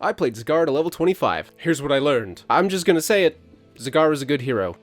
I played Zagara to level 25. Here's what I learned. I'm just gonna say it. Zagara is a good hero.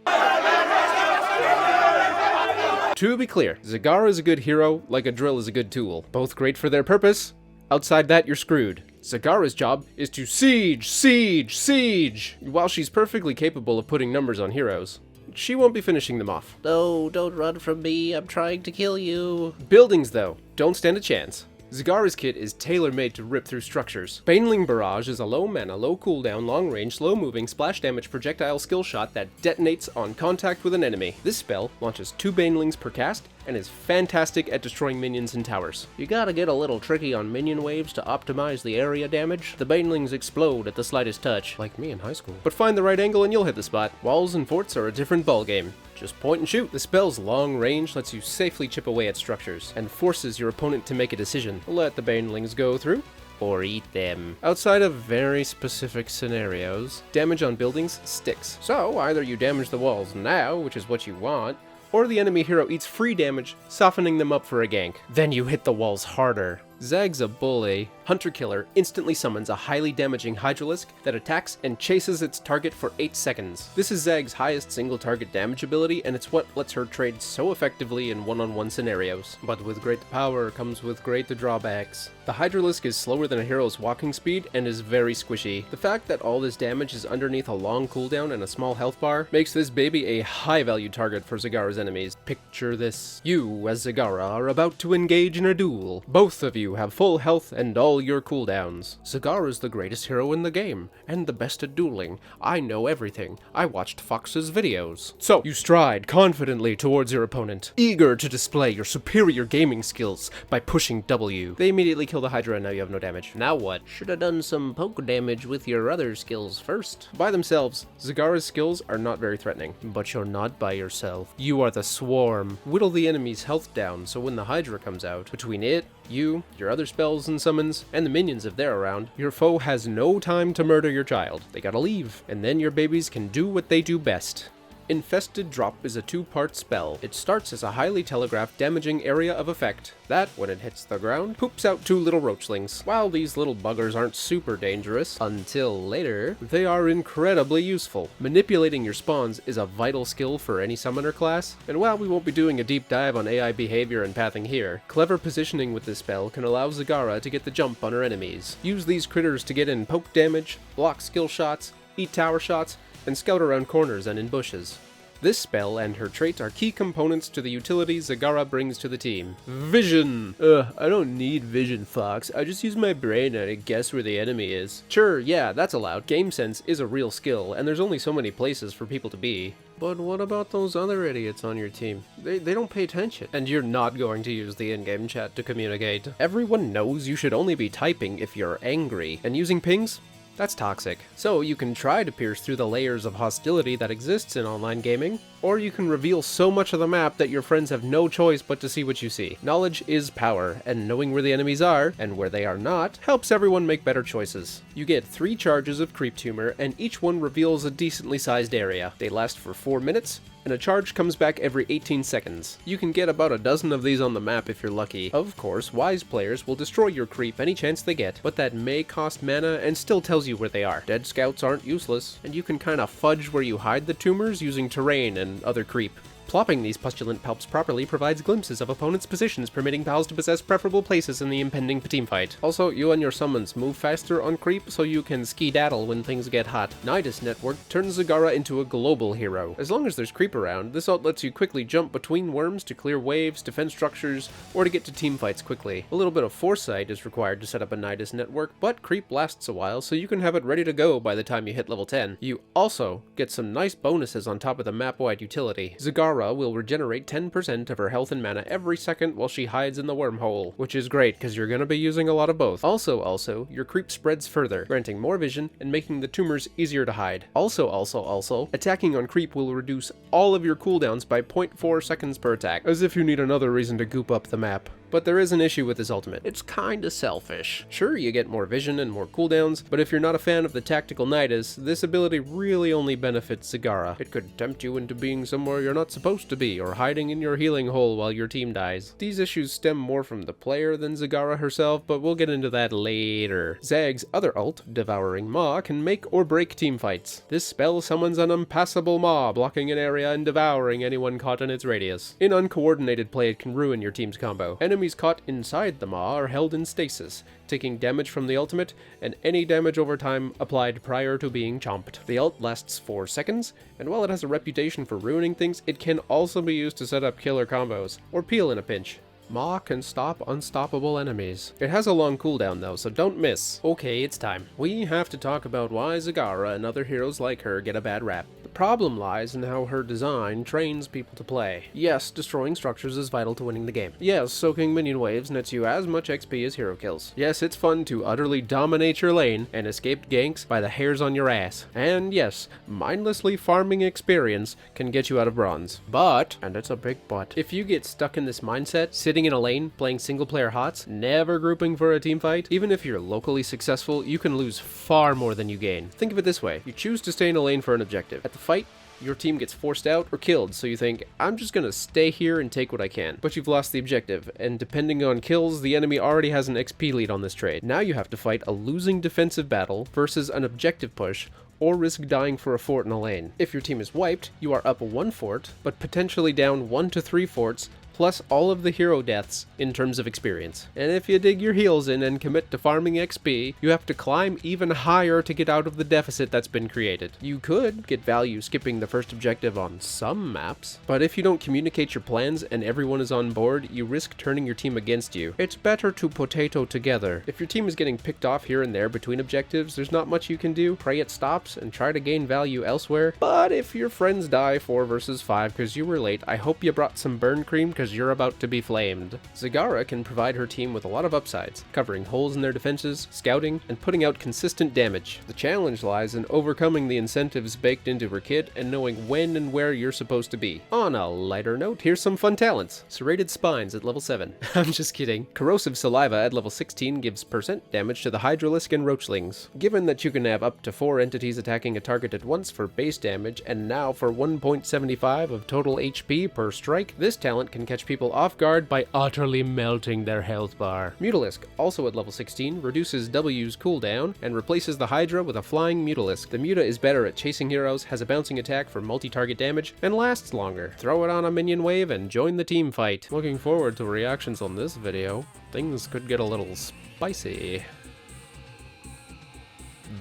To be clear, Zagara is a good hero like a drill is a good tool. Both great for their purpose. Outside that, you're screwed. Zagara's job is to siege, siege, siege! While she's perfectly capable of putting numbers on heroes, she won't be finishing them off. No, don't run from me, I'm trying to kill you. Buildings, though, don't stand a chance. Zagara's kit is tailor-made to rip through structures. Baneling Barrage is a low mana, low cooldown, long-range, slow-moving, splash damage projectile skill shot that detonates on contact with an enemy. This spell launches 2 Banelings per cast and is fantastic at destroying minions and towers. You gotta get a little tricky on minion waves to optimize the area damage. The Banelings explode at the slightest touch. Like me in high school. But find the right angle and you'll hit the spot. Walls and forts are a different ballgame. Just point and shoot. The spell's long range lets you safely chip away at structures, and forces your opponent to make a decision. Let the Banelings go through, or eat them. Outside of very specific scenarios, damage on buildings sticks. So either you damage the walls now, which is what you want, or the enemy hero eats free damage, softening them up for a gank. Then you hit the walls harder. Zag's a bully. Hunter Killer instantly summons a highly damaging Hydra Lisk that attacks and chases its target for 8 seconds. This is Zag's highest single target damage ability, and it's what lets her trade so effectively in one-on-one scenarios. But with great power comes with great drawbacks. The Hydra Lisk is slower than a hero's walking speed and is very squishy. The fact that all this damage is underneath a long cooldown and a small health bar makes this baby a high-value target for Zagara's enemies. Picture this. You, as Zagara, are about to engage in a duel. Both of you have full health and all your cooldowns. Zagara's the greatest hero in the game, and the best at dueling. I know everything. I watched Fox's videos. So, you stride confidently towards your opponent, eager to display your superior gaming skills by pushing W. They immediately kill the Hydra and now you have no damage. Now what? Should have done some poke damage with your other skills first. By themselves, Zagara's skills are not very threatening. But you're not by yourself. You are the swarm. Whittle the enemy's health down so when the Hydra comes out, between it, you, your other spells and summons, and the minions if they're around, your foe has no time to murder your child. They gotta leave, and then your babies can do what they do best. Infested Drop is a 2-part spell. It starts as a highly telegraphed damaging area of effect that, when it hits the ground, poops out 2 little roachlings. While these little buggers aren't super dangerous, until later, they are incredibly useful. Manipulating your spawns is a vital skill for any summoner class, and while we won't be doing a deep dive on AI behavior and pathing here, clever positioning with this spell can allow Zagara to get the jump on her enemies. Use these critters to get in poke damage, block skill shots, eat tower shots, and scout around corners and in bushes. This spell and her trait are key components to the utility Zagara brings to the team. Vision! I don't need vision, Fox. I just use my brain and I guess where the enemy is. Sure, yeah, that's allowed. Game sense is a real skill, and there's only so many places for people to be. But what about those other idiots on your team? They don't pay attention. And you're not going to use the in-game chat to communicate. Everyone knows you should only be typing if you're angry, and using pings? That's toxic. So you can try to pierce through the layers of hostility that exists in online gaming, or you can reveal so much of the map that your friends have no choice but to see what you see. Knowledge is power, and knowing where the enemies are, and where they are not, helps everyone make better choices. You get 3 charges of Creep Tumor, and each one reveals a decently sized area. They last for 4 minutes, and a charge comes back every 18 seconds. You can get about a dozen of these on the map if you're lucky. Of course, wise players will destroy your creep any chance they get, but that may cost mana and still tells you where they are. Dead scouts aren't useless, and you can kinda fudge where you hide the tumors using terrain and other creep. Plopping these Pustulant Palps properly provides glimpses of opponents' positions, permitting pals to possess preferable places in the impending teamfight. Also, you and your summons move faster on creep, so you can ski-daddle when things get hot. Nidus Network turns Zagara into a global hero. As long as there's creep around, this ult lets you quickly jump between worms to clear waves, defend structures, or to get to teamfights quickly. A little bit of foresight is required to set up a Nidus Network, but creep lasts a while, so you can have it ready to go by the time you hit level 10. You also get some nice bonuses on top of the map-wide utility. Zagara will regenerate 10% of her health and mana every second while she hides in the wormhole, which is great because you're going to be using a lot of both. Also, your creep spreads further, granting more vision and making the tumors easier to hide. Also, attacking on creep will reduce all of your cooldowns by 0.4 seconds per attack, as if you need another reason to goop up the map. But there is an issue with this ultimate. It's kinda selfish. Sure, you get more vision and more cooldowns, but if you're not a fan of the tactical Nidus, this ability really only benefits Zagara. It could tempt you into being somewhere you're not supposed to be, or hiding in your healing hole while your team dies. These issues stem more from the player than Zagara herself, but we'll get into that later. Zag's other ult, Devouring Ma, can make or break teamfights. This spell summons an impassable maw, blocking an area and devouring anyone caught in its radius. In uncoordinated play, it can ruin your team's combo. Enemies caught inside the maw are held in stasis, taking damage from the ultimate, and any damage over time applied prior to being chomped. The ult lasts 4 seconds, and while it has a reputation for ruining things, it can also be used to set up killer combos, or peel in a pinch. Ma can stop unstoppable enemies. It has a long cooldown though, so don't miss. Okay, it's time. We have to talk about why Zagara and other heroes like her get a bad rap. The problem lies in how her design trains people to play. Yes, destroying structures is vital to winning the game. Yes, soaking minion waves nets you as much XP as hero kills. Yes, it's fun to utterly dominate your lane and escape ganks by the hairs on your ass. And yes, mindlessly farming experience can get you out of bronze. But, and it's a big but, if you get stuck in this mindset, sitting in a lane, playing single player HOTS, never grouping for a team fight, even if you're locally successful, you can lose far more than you gain. Think of it this way, you choose to stay in a lane for an objective. At the fight, your team gets forced out or killed, so you think, I'm just gonna stay here and take what I can. But you've lost the objective, and depending on kills, the enemy already has an XP lead on this trade. Now you have to fight a losing defensive battle versus an objective push, or risk dying for a fort in a lane. If your team is wiped, you are up 1 fort, but potentially down 1 to 3 forts, plus all of the hero deaths in terms of experience. And if you dig your heels in and commit to farming XP, you have to climb even higher to get out of the deficit that's been created. You could get value skipping the first objective on some maps, but if you don't communicate your plans and everyone is on board, you risk turning your team against you. It's better to potato together. If your team is getting picked off here and there between objectives, there's not much you can do. Pray it stops and try to gain value elsewhere. But if your friends die 4 versus 5 because you were late, I hope you brought some burn cream because you're about to be flamed. Zagara can provide her team with a lot of upsides, covering holes in their defenses, scouting, and putting out consistent damage. The challenge lies in overcoming the incentives baked into her kit and knowing when and where you're supposed to be. On a lighter note, here's some fun talents. Serrated Spines at level 7. I'm just kidding. Corrosive Saliva at level 16 gives % damage to the Hydra Lisk and Roachlings. Given that you can have up to 4 entities attacking a target at once for base damage, and now for 1.75 of total HP per strike, this talent can catch people off guard by utterly melting their health bar. Mutalisk, also at level 16, reduces W's cooldown and replaces the Hydra with a flying Mutalisk. The Muta is better at chasing heroes, has a bouncing attack for multi-target damage, and lasts longer. Throw it on a minion wave and join the team fight. Looking forward to reactions on this video. Things could get a little spicy.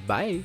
Bye!